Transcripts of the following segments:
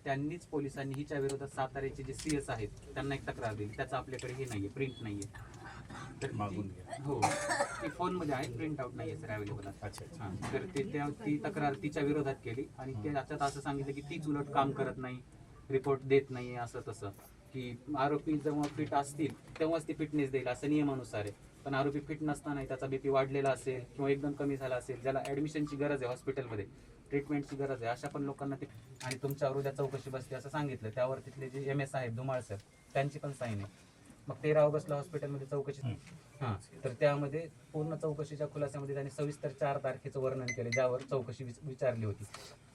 त्यांनीच पोलिसांनी हिच्या विरोधात साताऱ्याचे जे CS आहेत त्यांना एक तक्रार दिली. त्याचं आपल्याकडे हे नाहीये, प्रिंट नाहीये. तर मागून घ्या. हो, ती फोनमध्ये आहे, प्रिंट आउट नाहीये सर अवेलेबल. अच्छा. हां, तर ती तक्रार तिच्या विरोधात केली आणि त्याच्यात असं सांगितलं की तीच उलट काम करत नाही, रिपोर्ट देत नाही, असं तसं, की आरोपी जेव्हा फिट असतील तेव्हाच ती फिटनेस देईल असं नियमानुसार आहे. पण आरोपी फिट नसताना त्याचा BP वाढलेला असेल किंवा एकदम कमी झाला असेल, ज्याला ॲडमिशनची गरज आहे, हॉस्पिटलमध्ये ट्रीटमेंटची गरज आहे, अशा पण लोकांना ते आणि तुमच्यावर उद्या चौकशी बसते असं सांगितलं. त्यावर तिथले जे MS आहेत धुमाळ सर, त्यांची पण साईन आहे. मग 13 ऑगस्टला हॉस्पिटलमध्ये चौकशी. हां, तर त्यामध्ये पूर्ण चौकशीच्या खुलासामध्ये त्यांनी सविस्तर 4 तारखेचं वर्णन केलं, ज्यावर चौकशी विचारली होती.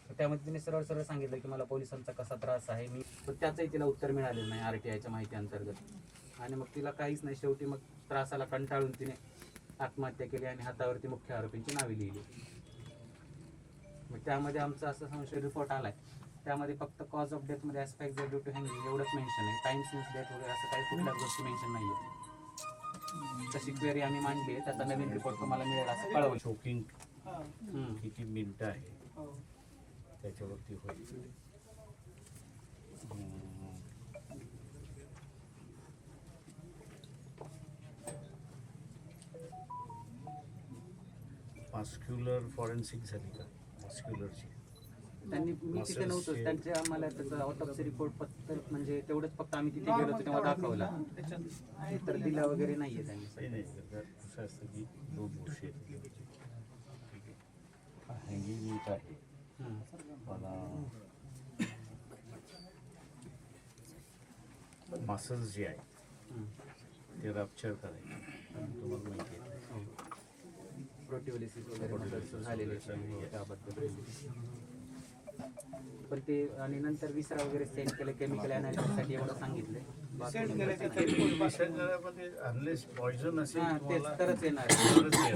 तर त्यामध्ये तिने सरळ सरळ सांगितलं की मला पोलिसांचा कसा त्रास आहे, मी पण त्याचंही तिला उत्तर मिळालेलं नाही RTIच्या माहिती अंतर्गत. आणि मग तिला काहीच नाही, शेवटी मग त्रासाला कंटाळून तिने आत्महत्या केली आणि हातावरती मुख्य आरोपींची नावे लिहिली. मग त्यामध्ये आमचा असं संशय रिपोर्ट आलाय, त्यामध्ये फक्त कॉज ऑफ डेथमध्ये ॲस्पेक्ट ड्यू टू हँगिंग एवढंच मेन्शन आहे. टाइम सिन्स डेथ वगैरे असं काही कुठल्याच गोष्टी मेन्शन नाही आहे. तशी क्वेरी आम्ही मांडली आहे, त्याचा नवीन रिपोर्ट तुम्हाला मिळेल असं कळवलं. शोकिंग किती मिनिटं आहे त्याच्यावरती होईल. 'मस्क्युलर फॉरेन्सिक झाली का मस्क्युलरची? त्यांनी मी तिथे नव्हतो, त्यांचे आम्हाला त्याचा ऑटोप्सी रिपोर्ट फक्त म्हणजे तेवढंच फक्त आम्ही तिथे गेलो होतो तेव्हा दाखवला, तर दिला वगैरे नाहीये त्यांनी. नाही असं असतं की 2 गोष्टी आहेत. हँगिंग नीट आहे, मला मसल्स जे आहे ते रप्चर करायचे तुम्हाला माहिती आहे. प्रोटिओलिसिस वगैरे झालेले त्याबद्दल. पण ते आणि नंतर विसरा वगैरे सेंड केलं केमिकल अनालिसिससाठी एवढं सांगितलं. अनलेस पॉइझन असेल तेच तरच येणार.